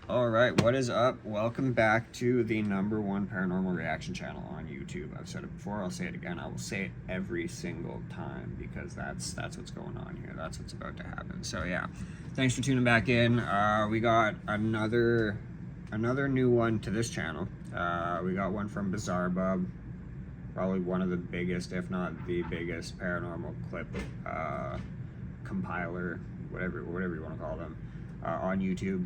All right, what is up? Welcome back to the #1 paranormal reaction channel on YouTube. I've said it before, I'll say it again. I will say it every single time because that's what's going on here. That's what's about to happen. So yeah, thanks for tuning back in. We got another new one to this channel. We got one from Bizarre Bub, probably one of the biggest, if not the biggest, paranormal clip compiler, whatever you want to call them, on YouTube.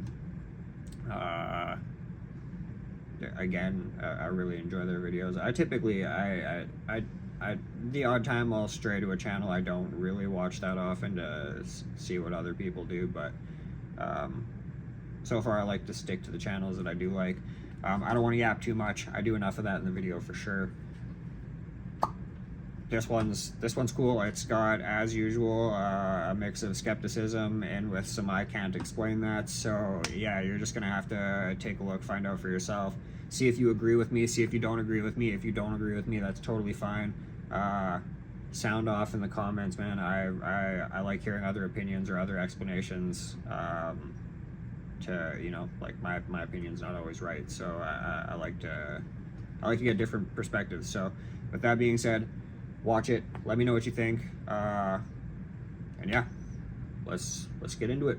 Again, I really enjoy their videos. I typically, the odd time I'll stray to a channel I don't really watch that often to see what other people do, but so far I like to stick to the channels that I do like. I don't want to yap too much. I do enough of that in the video for sure. This one's cool. It's got, as usual, a mix of skepticism and with some I can't explain that. So yeah, you're just gonna have to take a look, find out for yourself, see if you agree with me, see if you don't agree with me. If you don't agree with me, that's totally fine. Sound off in the comments, man. I like hearing other opinions or other explanations. To, you know, like my opinion's not always right, so I like to get different perspectives. So with that being said, watch it, let me know what you think, and yeah, let's get into it.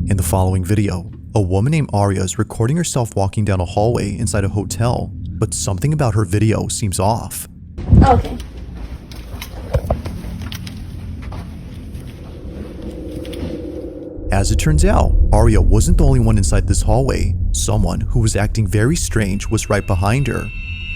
In the following video, a woman named Aria is recording herself walking down a hallway inside a hotel, but something about her video seems off. Okay. As it turns out, Aria wasn't the only one inside this hallway. Someone who was acting very strange was right behind her.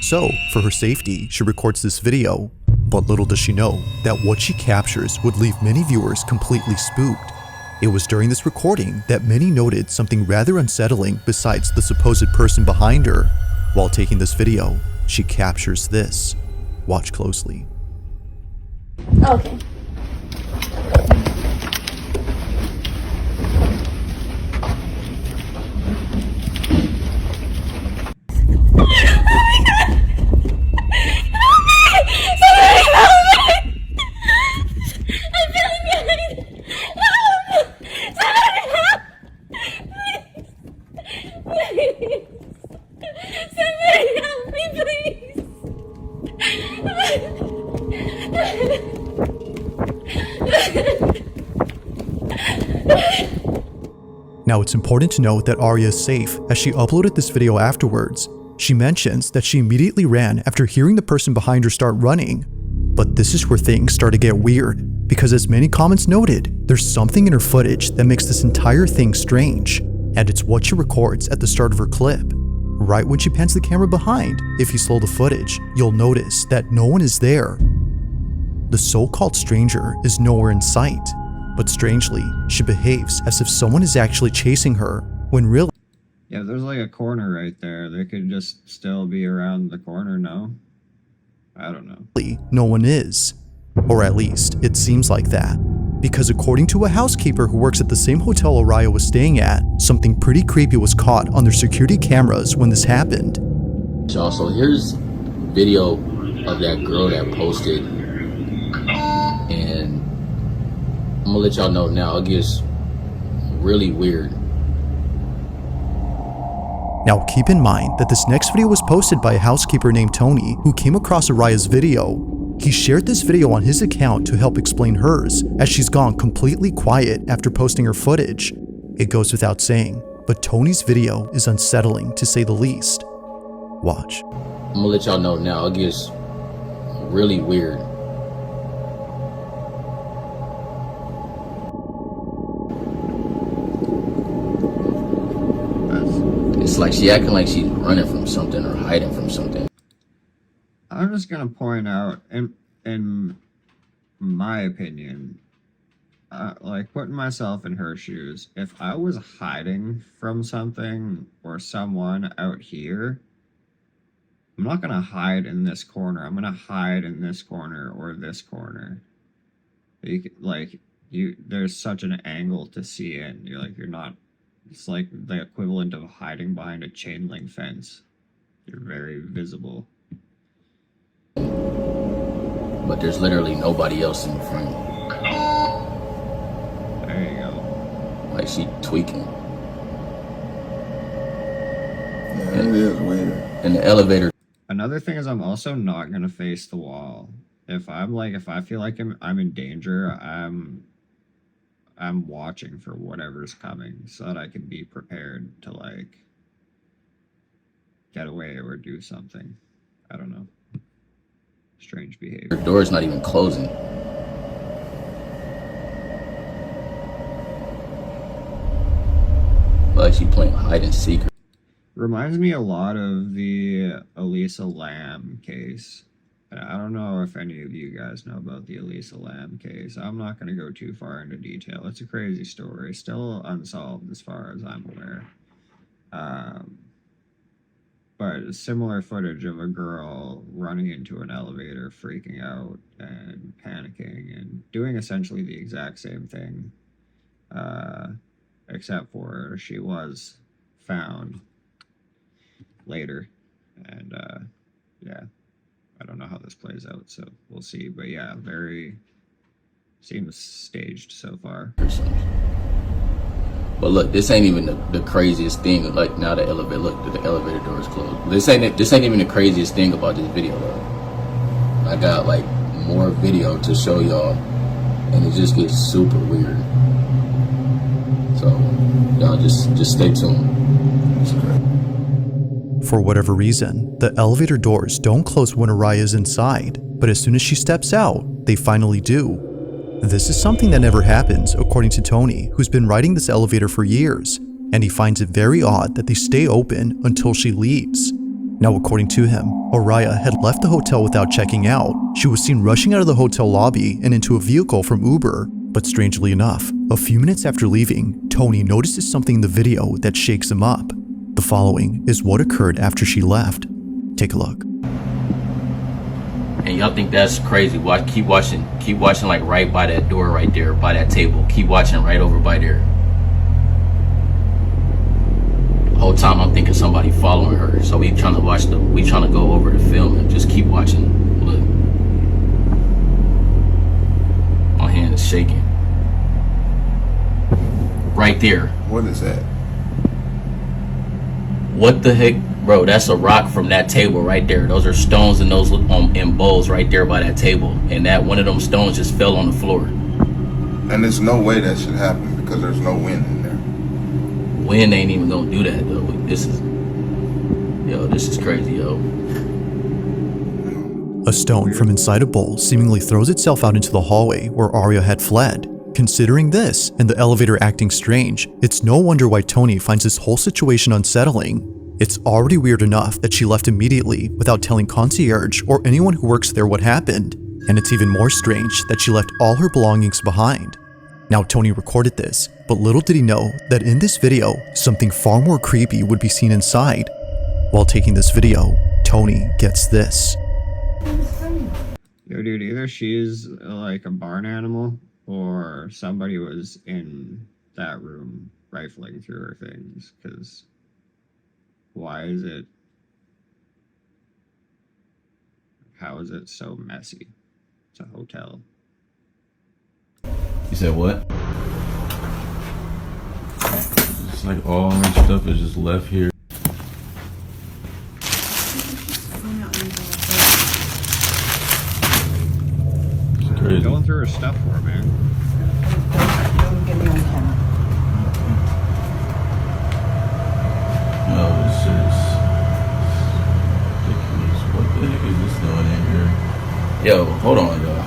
So, for her safety, she records this video. But little does she know that what she captures would leave many viewers completely spooked. It was during this recording that many noted something rather unsettling besides the supposed person behind her. While taking this video, she captures this. Watch closely. Okay. Now it's important to note that Aria is safe as she uploaded this video afterwards. She mentions that she immediately ran after hearing the person behind her start running. But this is where things start to get weird, because as many comments noted, there's something in her footage that makes this entire thing strange, and it's what she records at the start of her clip. Right when she pans the camera behind, if you slow the footage, you'll notice that no one is there. The so-called stranger is nowhere in sight, but strangely, she behaves as if someone is actually chasing her, when really— Yeah, there's like a corner right there. They could just still be around the corner, no? I don't know. No one is. Or at least, it seems like that. Because according to a housekeeper who works at the same hotel Aria was staying at, something pretty creepy was caught on their security cameras when this happened. Also, here's video of that girl that posted, and I'm gonna let y'all know now. I guess really weird. Now keep in mind that this next video was posted by a housekeeper named Tony who came across Araya's video. He shared this video on his account to help explain hers, as she's gone completely quiet after posting her footage. It goes without saying, but Tony's video is unsettling to say the least. Watch. I'm gonna let y'all know now, it gets really weird. It's like she acting like she's running from something or hiding from something. I'm just gonna point out, in my opinion, like putting myself in her shoes, if I was hiding from something or someone out here, I'm not gonna hide in this corner. I'm gonna hide in this corner or this corner. There's such an angle to see in. You're not. It's like the equivalent of hiding behind a chain link fence. You're very visible. But there's literally nobody else in the frame. There you go. Like she tweaking. Yeah, it is weird. In the elevator. Another thing is I'm also not gonna face the wall. If I feel like I'm in danger, I'm watching for whatever's coming so that I can be prepared to like get away or do something. I don't know. Strange behavior. Her door's not even closing. Like she playing hide and seek. Reminds me a lot of the Elisa Lam case. I don't know if any of you guys know about the Elisa Lam case. I'm not going to go too far into detail. It's a crazy story. Still unsolved as far as I'm aware. But similar footage of a girl running into an elevator, freaking out and panicking and doing essentially the exact same thing. Except for she was found later. And yeah. I don't know how this plays out, so we'll see. But yeah, seems staged so far. But look, this ain't even the craziest thing. Like now the elevator door is closed. This ain't even the craziest thing about this video though. I got like more video to show y'all, and it just gets super weird. So y'all just stay tuned. For whatever reason, the elevator doors don't close when Araya is inside, but as soon as she steps out, they finally do. This is something that never happens, according to Tony, who's been riding this elevator for years, and he finds it very odd that they stay open until she leaves. Now, according to him, Araya had left the hotel without checking out. She was seen rushing out of the hotel lobby and into a vehicle from Uber, but strangely enough, a few minutes after leaving, Tony notices something in the video that shakes him up. The following is what occurred after she left. Take a look. And y'all think that's crazy? Keep watching like right by that door right there, by that table. Keep watching right over by there. The whole time I'm thinking somebody following her. So we trying to go over the film and just keep watching. Look. My hand is shaking. Right there. What is that? What the heck, bro? That's a rock from that table right there. Those are stones and those in bowls right there by that table. And that one of them stones just fell on the floor. And there's no way that should happen because there's no wind in there. Wind ain't even gonna do that though. This is crazy, yo. A stone from inside a bowl seemingly throws itself out into the hallway where Arya had fled. Considering this, and the elevator acting strange, it's no wonder why Tony finds this whole situation unsettling. It's already weird enough that she left immediately without telling concierge or anyone who works there what happened, and it's even more strange that she left all her belongings behind. Now Tony recorded this, but little did he know that in this video, something far more creepy would be seen inside. While taking this video, Tony gets this. Yo, dude, either she's like a barn animal or somebody was in that room rifling through her things, because how is it so messy? It's a hotel. You said what? It's like all my stuff is just left here. It's crazy. Going through her stuff for, man. Don't get me on camera. No, it's just ridiculous. What the heck is this doing in here? Yo, hold on, y'all.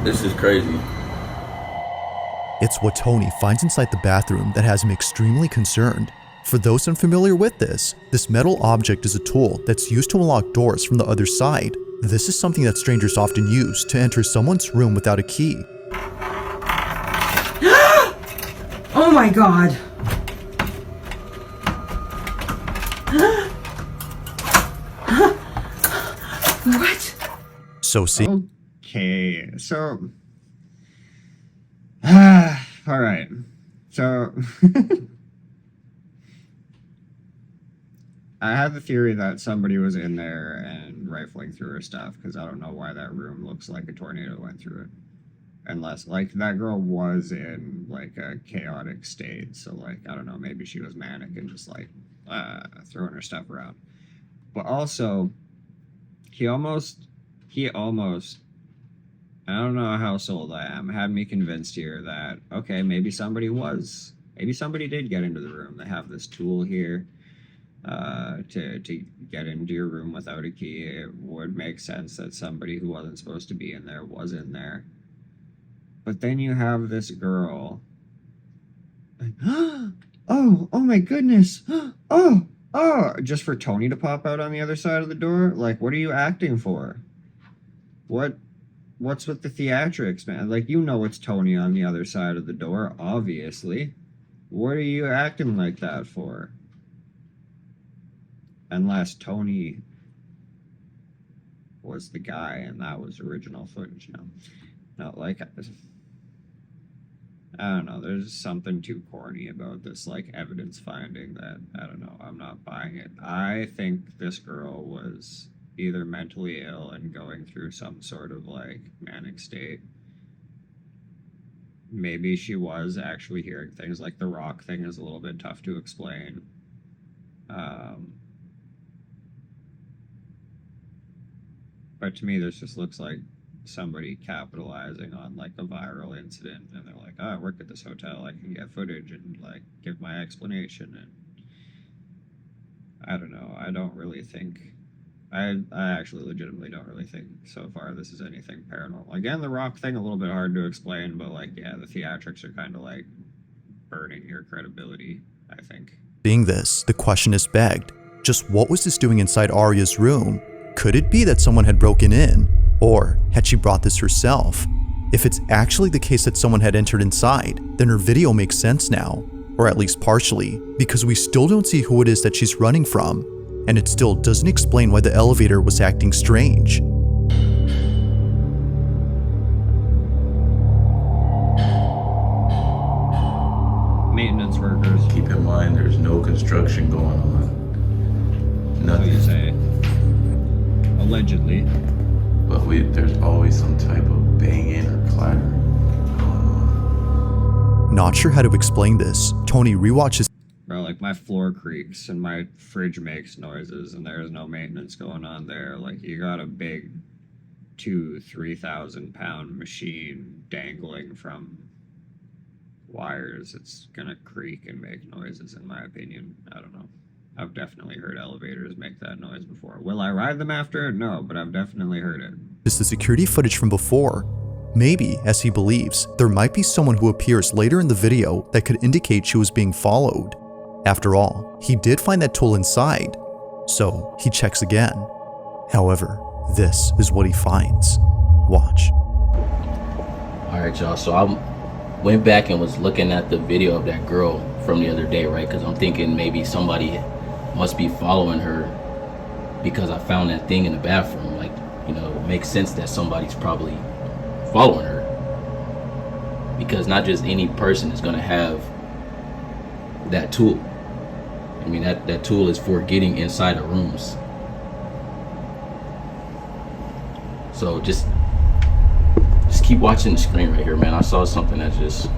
This is crazy. It's what Tony finds inside the bathroom that has him extremely concerned. For those unfamiliar with this metal object is a tool that's used to unlock doors from the other side. This is something that strangers often use to enter someone's room without a key. Oh my god. What? So see, Okay, so all right. So I have the theory that somebody was in there and rifling through her stuff, because I don't know why that room looks like a tornado went through it. Unless, like, that girl was in, like, a chaotic state. So, like, I don't know, maybe she was manic and just, like, throwing her stuff around. But also, he almost, I don't know how sold I am, had me convinced here that, okay, maybe somebody did get into the room. They have this tool here to get into your room without a key. It would make sense that somebody who wasn't supposed to be in there was in there. But then you have this girl. Like, oh my goodness. Oh, just for Tony to pop out on the other side of the door? Like, what are you acting for? What's with the theatrics, man? Like, you know it's Tony on the other side of the door, obviously. What are you acting like that for? Unless Tony was the guy and that was original footage. No, like, I don't know, there's something too corny about this, like, evidence finding that, I don't know, I'm not buying it. I think this girl was either mentally ill and going through some sort of, like, manic state. Maybe she was actually hearing things, like the rock thing is a little bit tough to explain. But to me, this just looks like somebody capitalizing on, like, a viral incident, and they're like, oh, I work at this hotel, I can get footage and, like, give my explanation. And I don't know, I don't really think, I actually legitimately don't really think so far this is anything paranormal. Again, the rock thing, a little bit hard to explain, but, like, yeah, the theatrics are kind of, like, burning your credibility, I think. being this, the question is begged. Just what was this doing inside Arya's room? Could it be that someone had broken in? Or had she brought this herself? If it's actually the case that someone had entered inside, then her video makes sense now. Or at least partially, because we still don't see who it is that she's running from. And it still doesn't explain why the elevator was acting strange. Maintenance workers. Keep in mind, there's no construction going on. What do you Nothing. say? Allegedly. But there's always some type of banging or clattering going on. Not sure how to explain this, Tony rewatches. Bro, like, my floor creaks and my fridge makes noises and there's no maintenance going on there. Like, you got a big 2,000-3,000 pound machine dangling from wires. It's gonna creak and make noises, in my opinion. I don't know. I've definitely heard elevators make that noise before. Will I ride them after? No, but I've definitely heard it. Is the security footage from before. Maybe, as he believes, there might be someone who appears later in the video that could indicate she was being followed. After all, he did find that tool inside, so he checks again. However, this is what he finds. Watch. Alright, y'all, so I went back and was looking at the video of that girl from the other day, right? Because I'm thinking maybe somebody must be following her because I found that thing in the bathroom. Like, you know, it makes sense that somebody's probably following her. Because not just any person is going to have that tool. I mean, that tool is for getting inside of rooms. So just keep watching the screen right here, man. I saw something that just...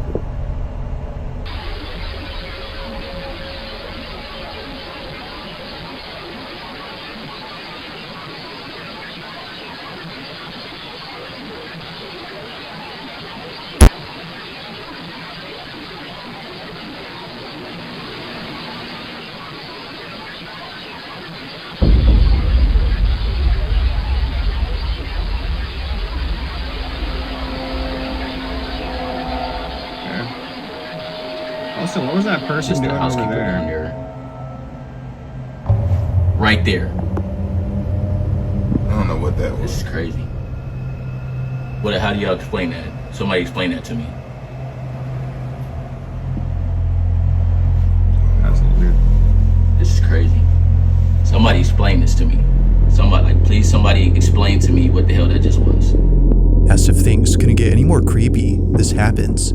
Also, what was that person Just the doing over housekeeper down there? there. Right there. I don't know what that This was. is crazy. How do y'all explain that? Somebody explain that to me. That's a little weird. This is crazy. Somebody explain this to me. Please somebody explain to me what the hell that just was. As if things couldn't get any more creepy, this happens.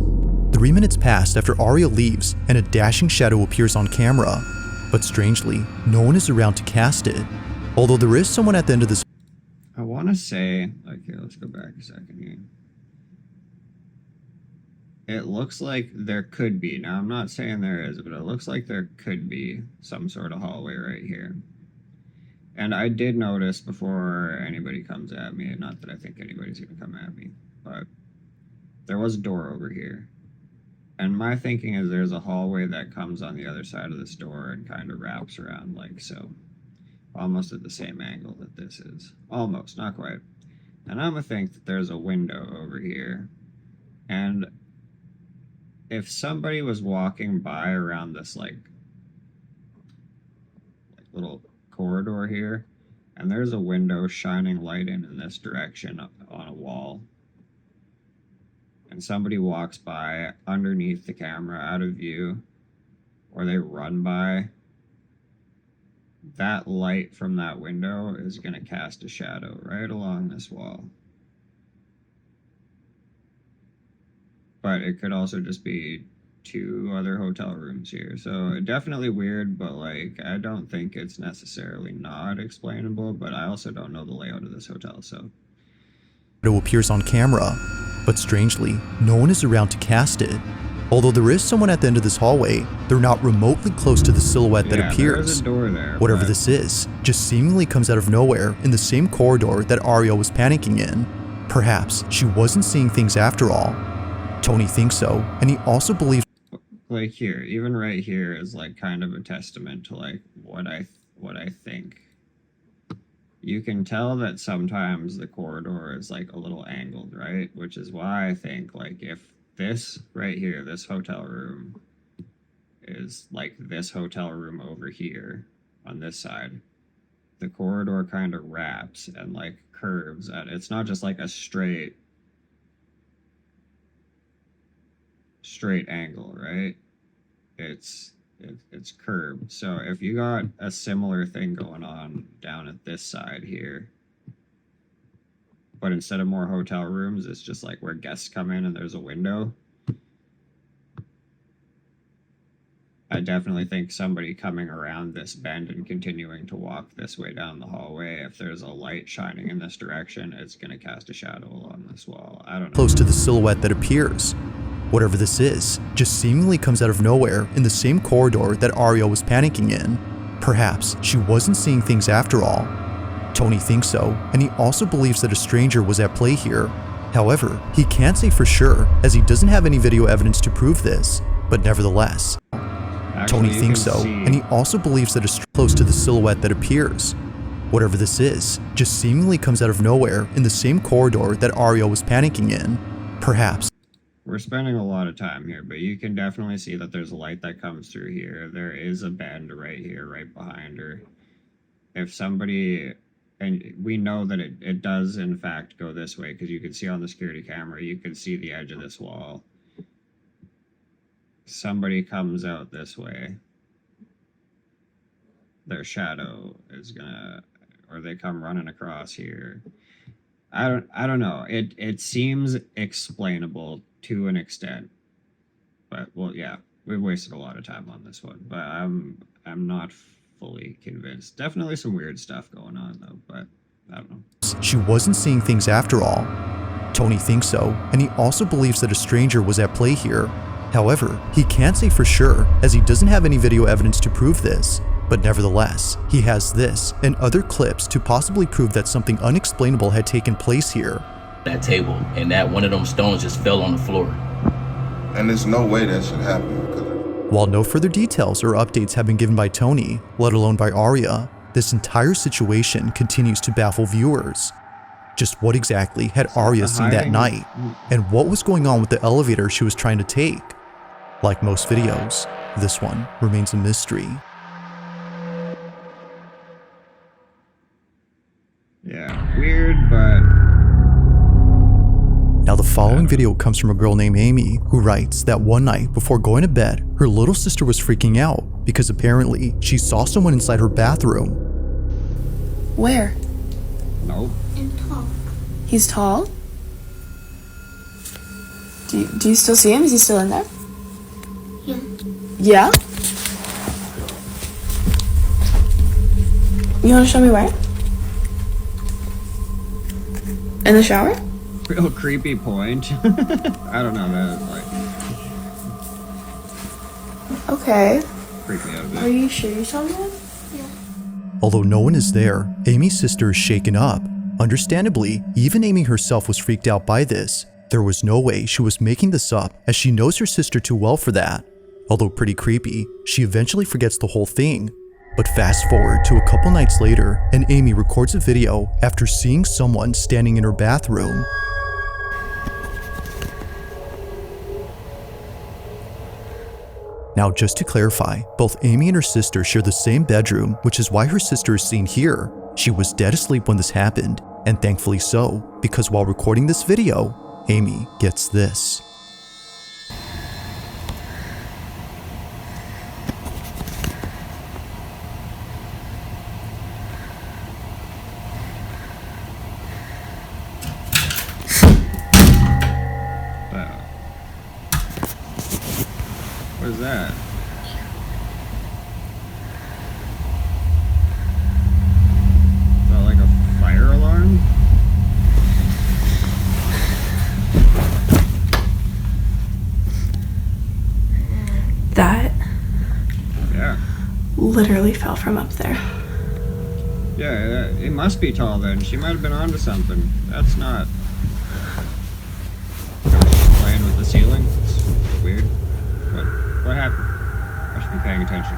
3 minutes pass after Arya leaves and a dashing shadow appears on camera. But strangely, no one is around to cast it. Although there is someone at the end of this. I want to say, like, here, let's go back a second here. It looks like there could be, now I'm not saying there is, but it looks like there could be some sort of hallway right here. And I did notice before anybody comes at me, not that I think anybody's going to come at me, but there was a door over here. And my thinking is there's a hallway that comes on the other side of this door and kind of wraps around like so. Almost at the same angle that this is. Almost, not quite. And I'm gonna think that there's a window over here. And if somebody was walking by around this like little corridor here, and there's a window shining light in this direction on a wall, and somebody walks by underneath the camera out of view, or they run by, that light from that window is going to cast a shadow right along this wall. But it could also just be 2 other hotel rooms here. So definitely weird, but like I don't think it's necessarily not explainable, but I also don't know the layout of this hotel, so. Shadow appears on camera, but strangely, no one is around to cast it. Although there is someone at the end of this hallway, they're not remotely close to the silhouette that appears. There's a door there, Whatever but this is, just seemingly comes out of nowhere in the same corridor that Arya was panicking in. Perhaps she wasn't seeing things after all. Tony thinks so, and he also believes. like here, even right here is like kind of a testament to like what I think. You can tell that sometimes the corridor is like a little angled, right? Which is why I think like if this right here, this hotel room is like this hotel room over here on this side, the corridor kind of wraps and like curves at, it's not just like a straight angle, right? It's curved. So if you got a similar thing going on down at this side here, but instead of more hotel rooms, it's just like where guests come in and there's a window, I definitely think somebody coming around this bend and continuing to walk this way down the hallway, if there's a light shining in this direction, it's going to cast a shadow along this wall. I don't know. Close to the silhouette that appears. Whatever this is, just seemingly comes out of nowhere in the same corridor that Arya was panicking in. Perhaps she wasn't seeing things after all. Tony thinks so, and he also believes that a stranger was at play here. However, he can't say for sure, as he doesn't have any video evidence to prove this, but nevertheless. Actually, Tony thinks so, and he also believes that it's close to the silhouette that appears. Whatever this is, just seemingly comes out of nowhere in the same corridor that Arya was panicking in. Perhaps. We're spending a lot of time here, but you can definitely see that there's a light that comes through here. There is a bend right here, right behind her. If somebody, and we know that it does in fact go this way, because you can see on the security camera, you can see the edge of this wall. Somebody comes out this way, their shadow is gonna, or they come running across here. I don't know. It seems explainable to an extent, but well, yeah, we've wasted a lot of time on this one, but I'm not fully convinced. Definitely some weird stuff going on though, but I don't know. She wasn't seeing things after all. Tony thinks so, and he also believes that a stranger was at play here. However, he can't say for sure, as he doesn't have any video evidence to prove this. But nevertheless, he has this and other clips to possibly prove that something unexplainable had taken place here. That table, and that one of them stones just fell on the floor. And there's no way that should happen because While no further details or updates have been given by Tony, let alone by Arya, this entire situation continues to baffle viewers. Just what exactly had Arya seen that night, and what was going on with the elevator she was trying to take? Like most videos, this one remains a mystery. Yeah, weird, but Now the following video comes from a girl named Amy who writes that one night before going to bed, her little sister was freaking out because apparently she saw someone inside her bathroom. Where? nope. He's tall? Do you still see him? Is he still in there? Yeah. Yeah? You want to show me where? In the shower? Real creepy point. I don't know, that like Okay. freaked me out a Are bit. you sure you saw him? Although no one is there, Amy's sister is shaken up. Understandably, even Amy herself was freaked out by this. There was no way she was making this up, as she knows her sister too well for that. Although pretty creepy, she eventually forgets the whole thing. But fast forward to a couple nights later, and Amy records a video after seeing someone standing in her bathroom. Now, just to clarify, both Amy and her sister share the same bedroom, which is why her sister is seen here. She was dead asleep when this happened, and thankfully so, because while recording this video, Amy gets this. What is that? Is that like a fire alarm? That Yeah. literally fell from up there. Yeah, it must be tall then. She might have been onto something. That's not. Playing with the ceiling? It's weird. What happened? I should be paying attention.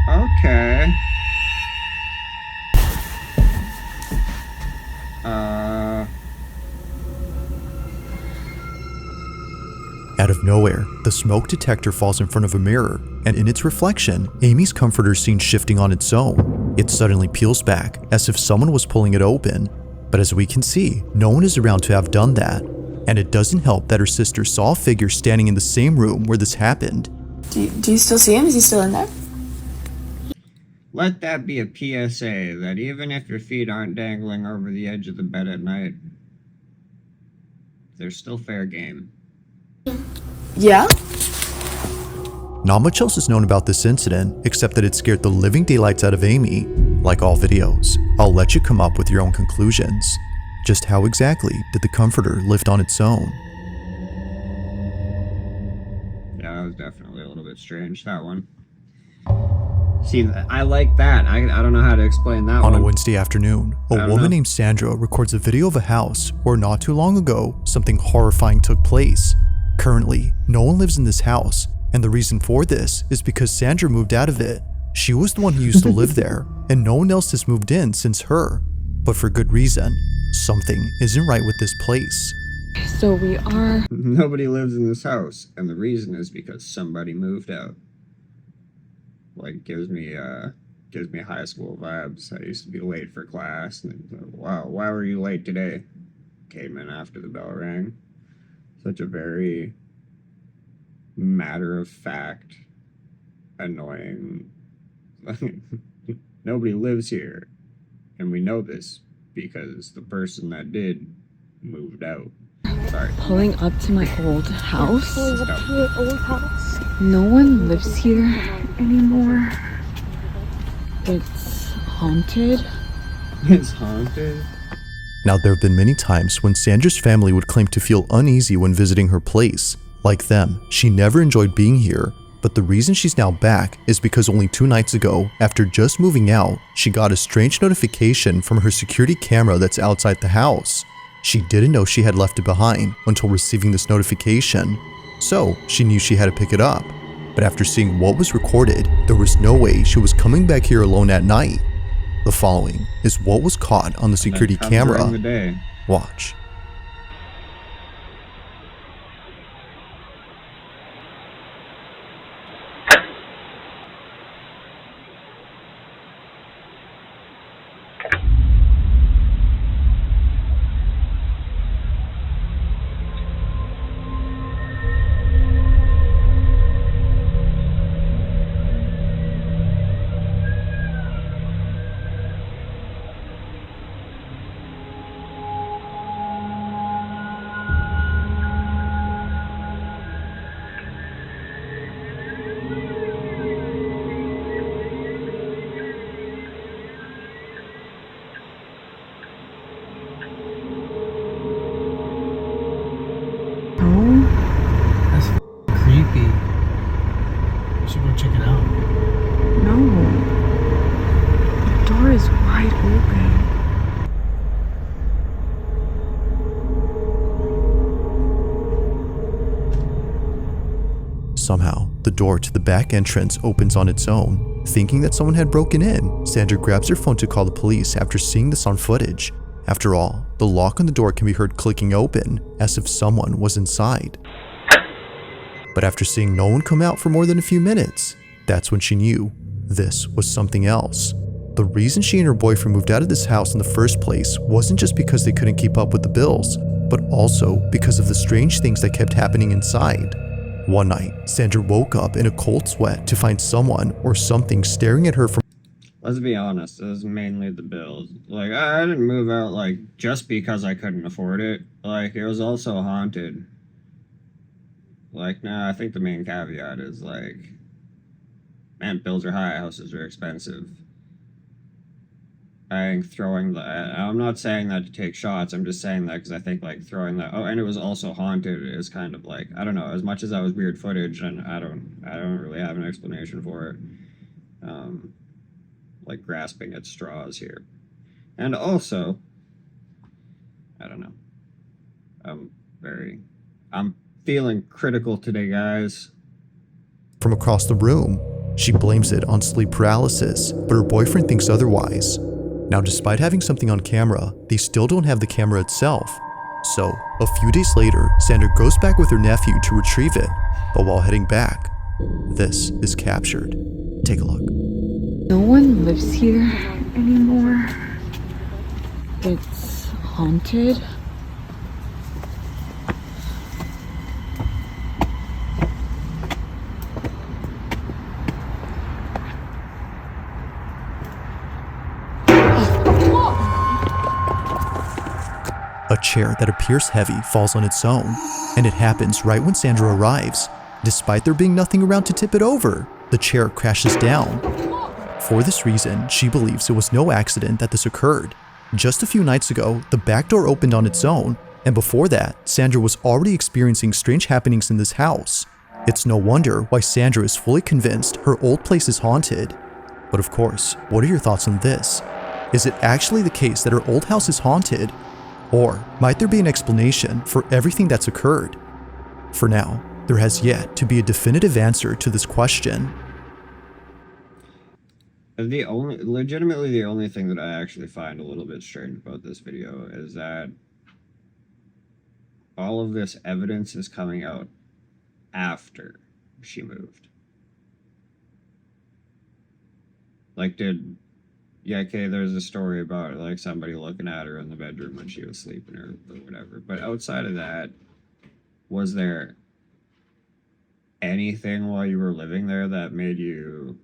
Okay. Out of nowhere, the smoke detector falls in front of a mirror, and in its reflection, Amy's comforter is seen shifting on its own. It suddenly peels back, as if someone was pulling it open. But as we can see, no one is around to have done that. And it doesn't help that her sister saw a figure standing in the same room where this happened. Do you still see him? Is he still in there? Let that be a PSA that even if your feet aren't dangling over the edge of the bed at night, there's still fair game. Yeah? Not much else is known about this incident, except that it scared the living daylights out of Amy. Like all videos, I'll let you come up with your own conclusions. Just how exactly did the comforter lift on its own? Yeah, that was definitely a little bit strange, that one. See, I like that. I don't know how to explain that On one. a Wednesday afternoon, a don't woman know. named Sandra records a video of a house where not too long ago, something horrifying took place. Currently, no one lives in this house, and the reason for this is because Sandra moved out of it. She was the one who used to live there, and no one else has moved in since her. But for good reason. Something isn't right with this place. So we are. Nobody lives in this house, and the reason is because somebody moved out. Like, gives me high school vibes. I used to be late for class, and wow, why were you late today? Came in after the bell rang. Such a very matter-of-fact, annoying. Nobody lives here, and we know this because the person that did moved out. Sorry. Pulling up to my old house. Dumb. No one lives here anymore. It's haunted. It's haunted. Now, there have been many times when Sandra's family would claim to feel uneasy when visiting her place. Like them, she never enjoyed being here, but the reason she's now back is because only 2 nights ago, after just moving out, she got a strange notification from her security camera that's outside the house. She didn't know she had left it behind until receiving this notification, so she knew she had to pick it up. But after seeing what was recorded, there was no way she was coming back here alone at night. The following is what was caught on the security Come camera. during the day. Watch. That's creepy. We should go check it out. No. The door is wide open. Somehow, the door to the back entrance opens on its own. Thinking that someone had broken in, Sandra grabs her phone to call the police after seeing this on footage. After all, the lock on the door can be heard clicking open, as if someone was inside. But after seeing no one come out for more than a few minutes, that's when she knew this was something else. The reason she and her boyfriend moved out of this house in the first place wasn't just because they couldn't keep up with the bills, but also because of the strange things that kept happening inside. One night, Sandra woke up in a cold sweat to find someone or something staring at her from. Let's be honest, it was mainly the bills. Like, I didn't move out, like, just because I couldn't afford it. Like, it was also haunted. Like, nah, I think the main caveat is, like, man, bills are high, houses are expensive. I think throwing the... I'm not saying that to take shots, I'm just saying that because I think, like, throwing that... Oh, and it was also haunted is kind of, like, I don't know, as much as that was weird footage, and I don't really have an explanation for it. Like, grasping at straws here. And also, I don't know. I'm feeling critical today, guys. From across the room. She blames it on sleep paralysis, but her boyfriend thinks otherwise. Now, despite having something on camera, they still don't have the camera itself. So, a few days later, Sandra goes back with her nephew to retrieve it, but while heading back, this is captured. Take a look. No one lives here anymore. It's haunted. A chair that appears heavy falls on its own, and it happens right when Sandra arrives. Despite there being nothing around to tip it over, the chair crashes down. For this reason, she believes it was no accident that this occurred. Just a few nights ago, the back door opened on its own, and before that, Sandra was already experiencing strange happenings in this house. It's no wonder why Sandra is fully convinced her old place is haunted. But of course, what are your thoughts on this? Is it actually the case that her old house is haunted? Or might there be an explanation for everything that's occurred? For now, there has yet to be a definitive answer to this question. Legitimately the only thing that I actually find a little bit strange about this video is that all of this evidence is coming out after she moved. Like, yeah, okay, there's a story about, like, somebody looking at her in the bedroom when she was sleeping or whatever. But outside of that, was there anything while you were living there that made you...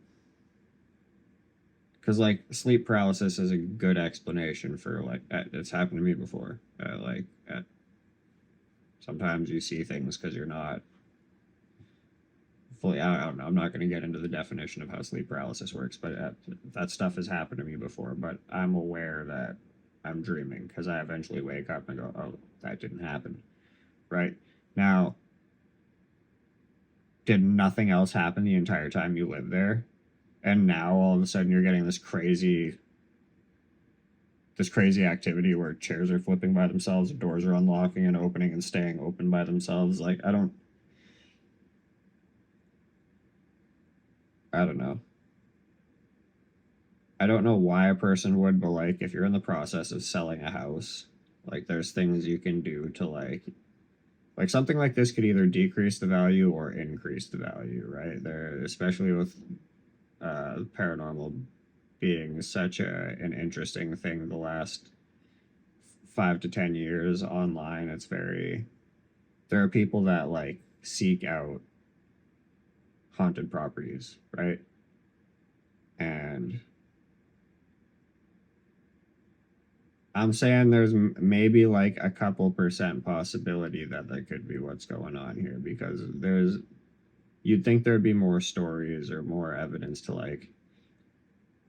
Because, like, sleep paralysis is a good explanation for, like, it's happened to me before. Sometimes you see things because you're not fully... I don't know, I'm not going to get into the definition of how sleep paralysis works, but that stuff has happened to me before. But I'm aware that I'm dreaming because I eventually wake up and go, oh, that didn't happen. Right? Now, did nothing else happen the entire time you lived there? And now all of a sudden you're getting this crazy activity where chairs are flipping by themselves, doors are unlocking and opening and staying open by themselves. Like, I don't know. I don't know why a person would, but like if you're in the process of selling a house, like there's things you can do to like something like this could either decrease the value or increase the value, right? There, especially with paranormal being such an interesting thing the last 5 to 10 years online. It's very, there are people that like seek out haunted properties, right? And I'm saying there's maybe like a couple percent possibility that could be what's going on here, because you'd think there'd be more stories or more evidence to like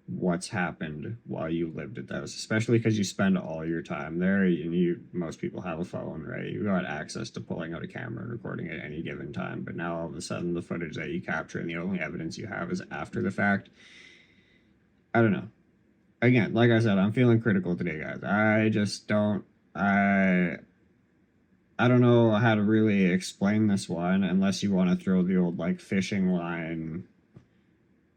what's happened while you lived at those, especially because you spend all your time there, and most people have a phone, right? You got access to pulling out a camera and recording at any given time, but now all of a sudden the footage that you capture and the only evidence you have is after the fact. I don't know. Again, like I said, I'm feeling critical today, guys. I just don't I don't know how to really explain this one unless you want to throw the old like fishing line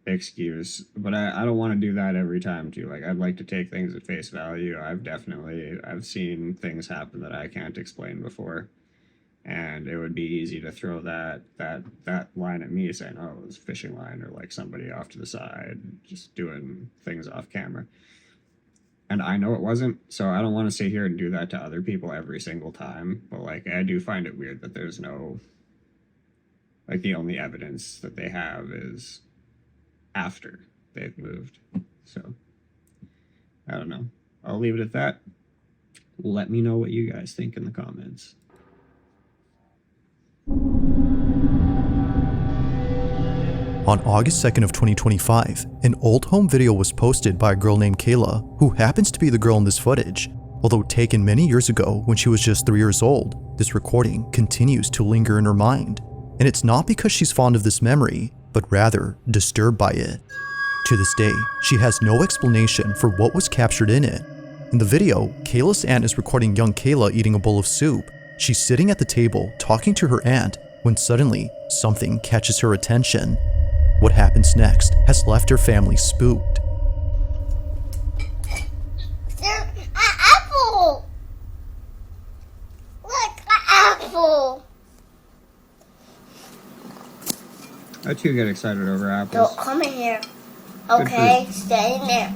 excuse, but I don't want to do that every time too. Like I'd like to take things at face value. I've seen things happen that I can't explain before, and it would be easy to throw that line at me saying, oh, it was a fishing line, or like somebody off to the side just doing things off camera. And I know it wasn't, so I don't want to sit here and do that to other people every single time. But like I do find it weird that there's no, like, the only evidence that they have is after they've moved. So I don't know. I'll leave it at that. Let me know what you guys think in the comments. On August 2nd of 2025, an old home video was posted by a girl named Kayla, who happens to be the girl in this footage. Although taken many years ago when she was just 3 years old, this recording continues to linger in her mind. And it's not because she's fond of this memory, but rather disturbed by it. To this day, she has no explanation for what was captured in it. In the video, Kayla's aunt is recording young Kayla eating a bowl of soup. She's sitting at the table talking to her aunt when suddenly something catches her attention. What happens next has left her family spooked. There's an apple! Look, an apple! I too get excited over apples. Don't come in here. Okay, stay in there.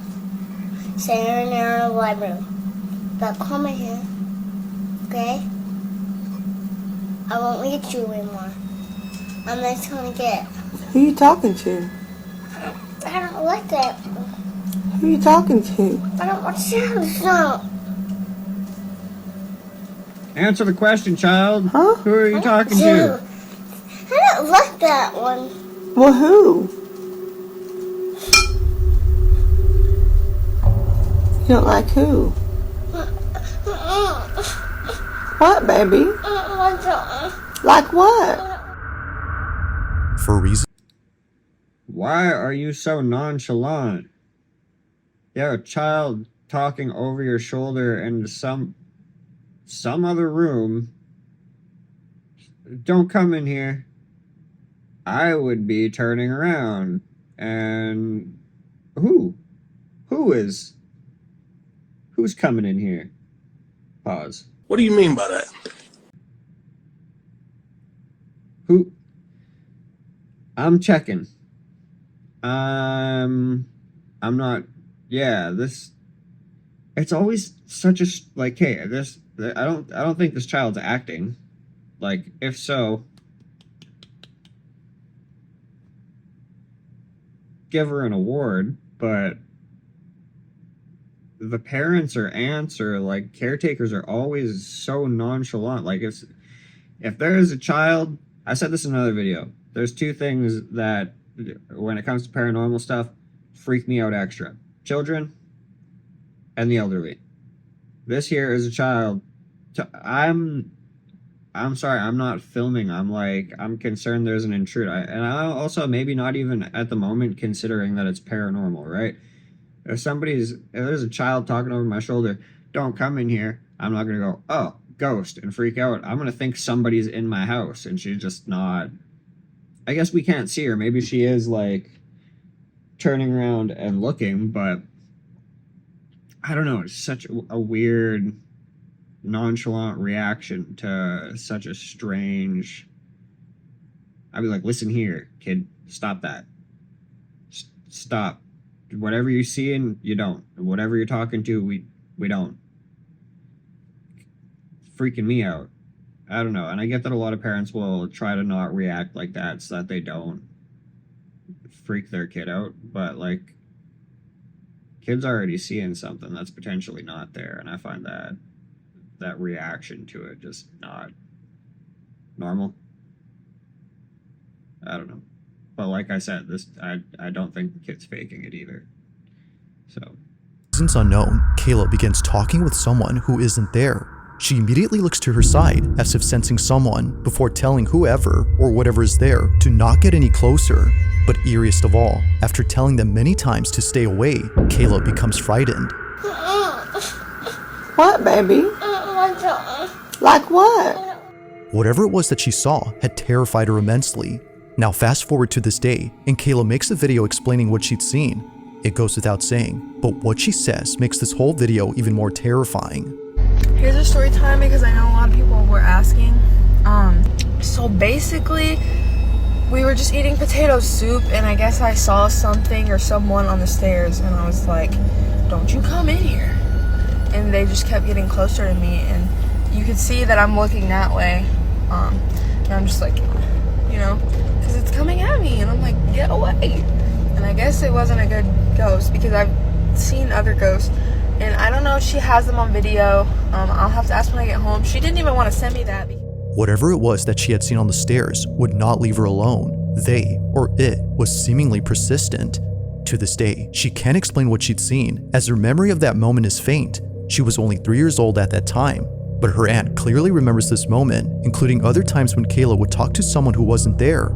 Stay in there in the library. Don't come in here. Okay? I won't eat you anymore. I'm not gonna get it. Who you talking to? I don't like that. Who you talking to? I don't want to no. Answer the question, child. Huh? Who are you talking to? I don't like that one. Well, who? You don't like who? What, baby? Like what? For reasons Why are you so nonchalant? You have a child talking over your shoulder into some other room. Don't come in here. I would be turning around. And who's coming in here? Pause. What do you mean by that? Who? I'm checking. I'm not. Yeah, this. It's always such a like. Hey, this. I don't think this child's acting. Like, if so, give her an award. But the parents or aunts or like caretakers are always so nonchalant. Like, if there is a child, I said this in another video. There's two things that, when it comes to paranormal stuff, freak me out extra: children and the elderly. This here is a child. I'm sorry, I'm not filming. I'm concerned there's an intruder. And I also maybe not even at the moment considering that it's paranormal, right? If there's a child talking over my shoulder, don't come in here, I'm not going to go, oh, ghost, and freak out. I'm going to think somebody's in my house, and she's just not. I guess we can't see her. Maybe she is like turning around and looking, but I don't know, it's such a weird, nonchalant reaction to such a strange. I'd be like, listen here, kid, stop that. Stop. Whatever you're seeing, you don't. Whatever you're talking to, we don't. Freaking me out. I don't know. And I get that a lot of parents will try to not react like that so that they don't freak their kid out. But, like, kids already seeing something that's potentially not there. And I find that reaction to it just not normal. I don't know. But like I said, I don't think the kid's faking it either. So. Reasons unknown, Kayla begins talking with someone who isn't there. She immediately looks to her side as if sensing someone before telling whoever or whatever is there to not get any closer. But eeriest of all, after telling them many times to stay away, Kayla becomes frightened. What, baby? Like what? Whatever it was that she saw had terrified her immensely. Now fast forward to this day, and Kayla makes a video explaining what she'd seen. It goes without saying, but what she says makes this whole video even more terrifying. Here's a story time because I know a lot of people were asking. So basically, we were just eating potato soup, and I guess I saw something or someone on the stairs, and I was like, don't you come in here. And they just kept getting closer to me, and you could see that I'm looking that way. And I'm just like, you know, because it's coming at me, and I'm like, get away. And I guess it wasn't a good ghost because I've seen other ghosts, and I don't know if she has them on video. I'll have to ask when I get home. She didn't even want to send me that. Whatever it was that she had seen on the stairs would not leave her alone. They, or it, was seemingly persistent. To this day, she can't explain what she'd seen, as her memory of that moment is faint. She was only 3 years old at that time, but her aunt clearly remembers this moment, including other times when Kayla would talk to someone who wasn't there.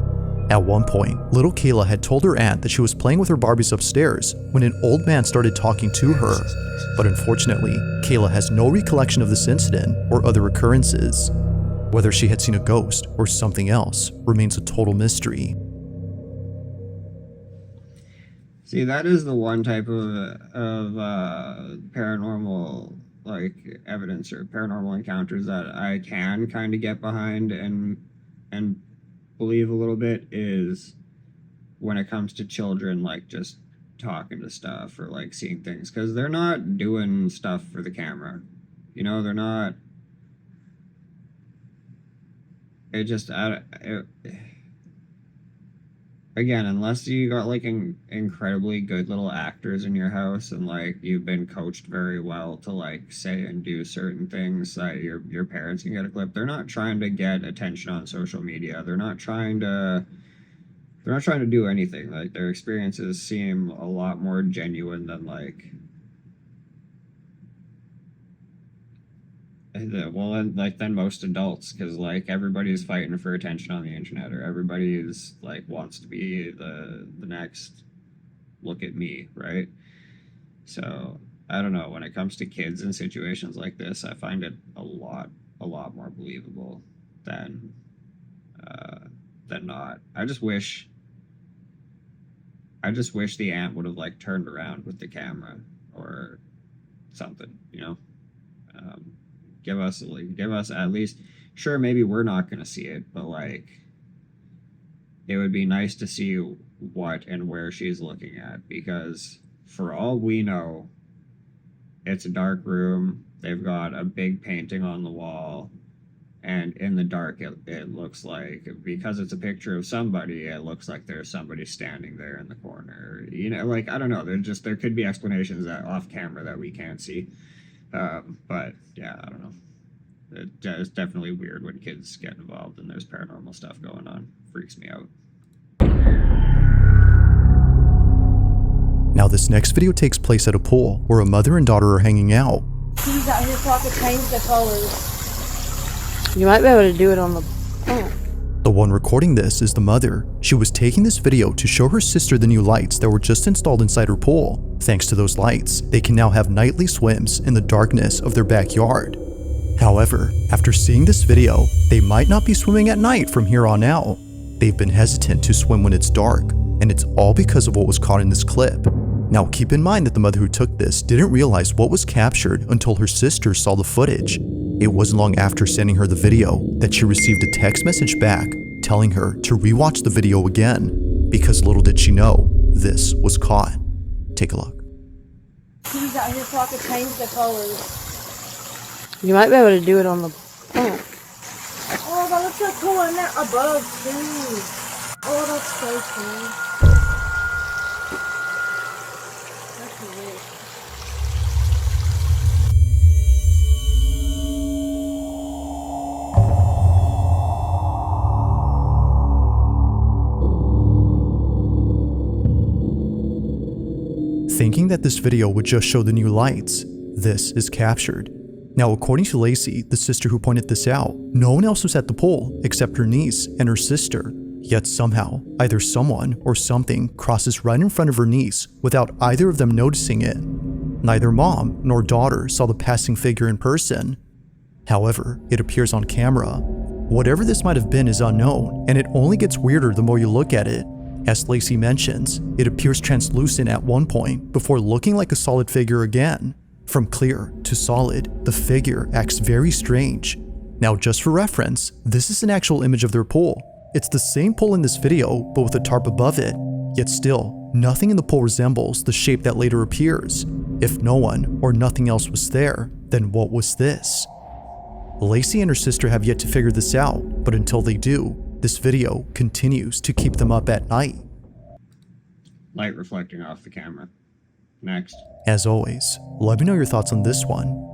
At one point, little Kayla had told her aunt that she was playing with her Barbies upstairs when an old man started talking to her. But unfortunately, Kayla has no recollection of this incident or other occurrences. Whether she had seen a ghost or something else remains a total mystery. See, that is the one type of paranormal like evidence or paranormal encounters that I can kind of get behind and believe a little bit, is when it comes to children like just talking to stuff or like seeing things, because they're not doing stuff for the camera, you know, they're not. It just again, unless you got like incredibly good little actors in your house and like you've been coached very well to like say and do certain things that your parents can get a clip. They're not trying to get attention on social media. They're not trying to do anything. Like their experiences seem a lot more genuine than like than most adults, because like everybody's fighting for attention on the internet, or everybody's like wants to be the next look at me, right? So I don't know, when it comes to kids in situations like this, I find it a lot more believable than not. I just wish the aunt would have like turned around with the camera or something, you know. Give us at least, sure, maybe we're not going to see it, but like it would be nice to see what and where she's looking at, because for all we know, it's a dark room. They've got a big painting on the wall, and in the dark it looks like, because it's a picture of somebody, it looks like there's somebody standing there in the corner, you know. Like I don't know, there could be explanations that off camera that we can't see. But yeah, I don't know. It's definitely weird when kids get involved and there's paranormal stuff going on. Freaks me out. Now this next video takes place at a pool where a mother and daughter are hanging out. He's out here so I can change the colors. You might be able to do it on the phone. The one recording this is the mother. She was taking this video to show her sister the new lights that were just installed inside her pool. Thanks to those lights, they can now have nightly swims in the darkness of their backyard. However, after seeing this video, they might not be swimming at night from here on out. They've been hesitant to swim when it's dark, and it's all because of what was caught in this clip. Now keep in mind that the mother who took this didn't realize what was captured until her sister saw the footage. It wasn't long after sending her the video that she received a text message back telling her to rewatch the video again, because little did she know, this was caught. Take a look. He's out here so I could change the colors. You might be able to do it on the plant. Oh, that looks so cool, and they're above too. Oh, that's so cool. That's weird. Thinking that this video would just show the new lights, this is captured. Now, according to Lacey, the sister who pointed this out, no one else was at the pool except her niece and her sister. Yet somehow, either someone or something crosses right in front of her niece without either of them noticing it. Neither mom nor daughter saw the passing figure in person. However, it appears on camera. Whatever this might have been is unknown, and it only gets weirder the more you look at it. As Lacey mentions, it appears translucent at one point before looking like a solid figure again. From clear to solid, the figure acts very strange. Now, just for reference, this is an actual image of their pool. It's the same pool in this video, but with a tarp above it. Yet still, nothing in the pool resembles the shape that later appears. If no one or nothing else was there, then what was this? Lacey and her sister have yet to figure this out, but until they do, this video continues to keep them up at night. Light reflecting off the camera. Next. As always, let me know your thoughts on this one.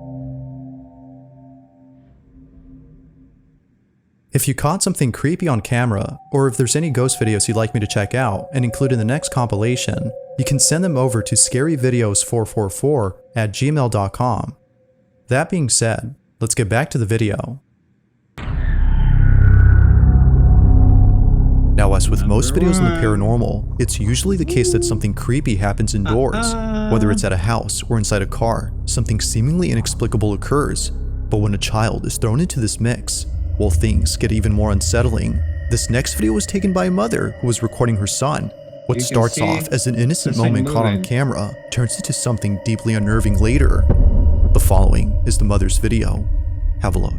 If you caught something creepy on camera, or if there's any ghost videos you'd like me to check out and include in the next compilation, you can send them over to scaryvideos444@gmail.com. That being said, let's get back to the video. Now, as with most videos in the paranormal, it's usually the case that something creepy happens indoors. Whether it's at a house or inside a car, something seemingly inexplicable occurs. But when a child is thrown into this mix, well, things get even more unsettling. This next video was taken by a mother who was recording her son. What starts off as an innocent moment caught on camera turns into something deeply unnerving later. The following is the mother's video. Have a look.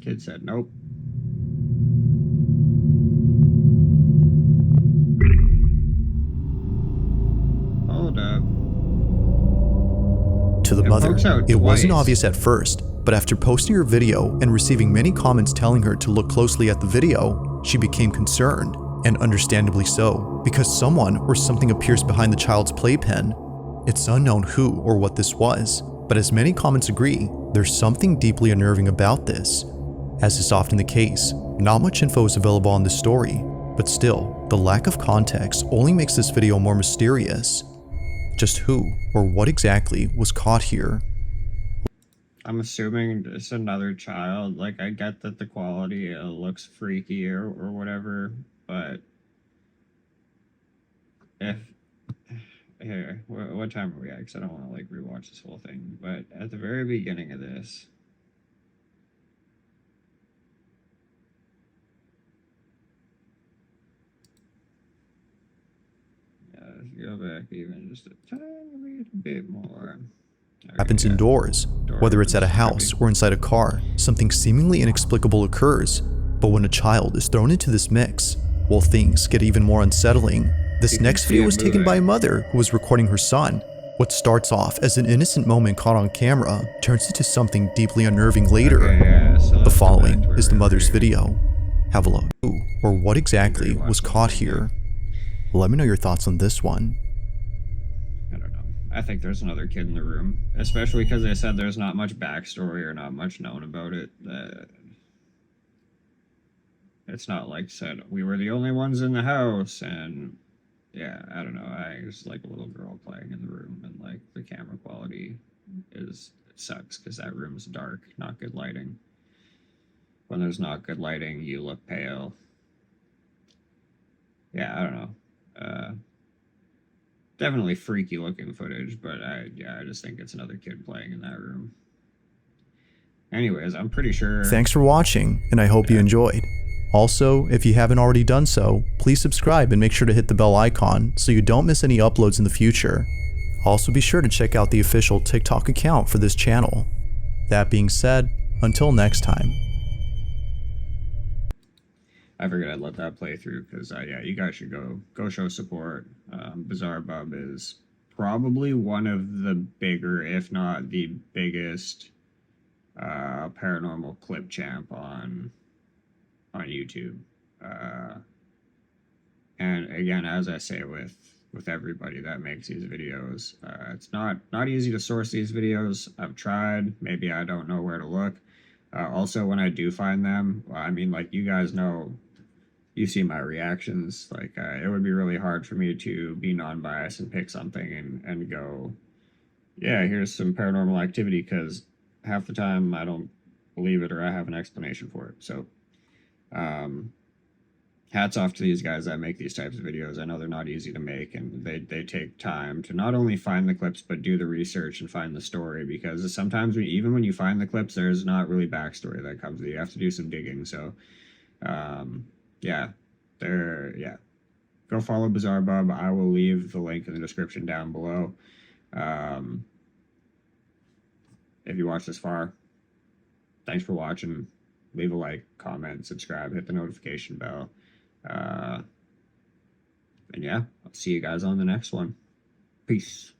Kid said nope. Hold up. To the mother, it wasn't obvious at first, but after posting her video and receiving many comments telling her to look closely at the video, she became concerned, and understandably so, because someone or something appears behind the child's playpen. It's unknown who or what this was, but as many comments agree, there's something deeply unnerving about this. As is often the case, not much info is available on this story, but still, the lack of context only makes this video more mysterious. Just who or what exactly was caught here? I'm assuming it's another child. Like, I get that the quality looks freaky or whatever, but if... Here, what time are we at? Because I don't want to, like, rewatch this whole thing. But at the very beginning of this... Go back even just a tiny bit more. Happens indoors. Whether it's at a house or inside a car, something seemingly inexplicable occurs. But when a child is thrown into this mix, well, things get even more unsettling. This next video was taken by a mother who was recording her son. What starts off as an innocent moment caught on camera turns into something deeply unnerving later. The following is the mother's video. Have a look. Who or what exactly was caught here? Let me know your thoughts on this one. I don't know. I think there's another kid in the room, especially because they said there's not much backstory or not much known about it. It's not like said we were the only ones in the house, and yeah, I don't know. I was like a little girl playing in the room, and like the camera quality it sucks because that room is dark, not good lighting. When there's not good lighting, you look pale. Yeah, I don't know. definitely freaky looking footage, but I just think it's another kid playing in that room. Anyways, I'm pretty sure. Thanks for watching, and I hope you enjoyed. Also, if you haven't already done so, please subscribe and make sure to hit the bell icon so you don't miss any uploads in the future. Also be sure to check out the official TikTok account for this channel. That being said, until next time. I figured I'd let that play through because yeah, you guys should go show support. Bizarre Bub is probably one of the bigger, if not the biggest, paranormal clip champ on YouTube. And again, as I say with everybody that makes these videos, it's not easy to source these videos. I've tried. Maybe I don't know where to look. Also, when I do find them, well, I mean, like, you guys know, you see my reactions. Like, it would be really hard for me to be non-biased and pick something and go, yeah, here's some paranormal activity, because half the time I don't believe it or I have an explanation for it. So hats off to these guys that make these types of videos. I know they're not easy to make, and they take time to not only find the clips but do the research and find the story, because sometimes even when you find the clips, there's not really backstory that comes with it. You have to do some digging. So yeah, go follow Bizarre Bub. I will leave the link in the description down below. If you watched this far, thanks for watching. Leave a like, comment, subscribe, hit the notification bell. And yeah, I'll see you guys on the next one. Peace.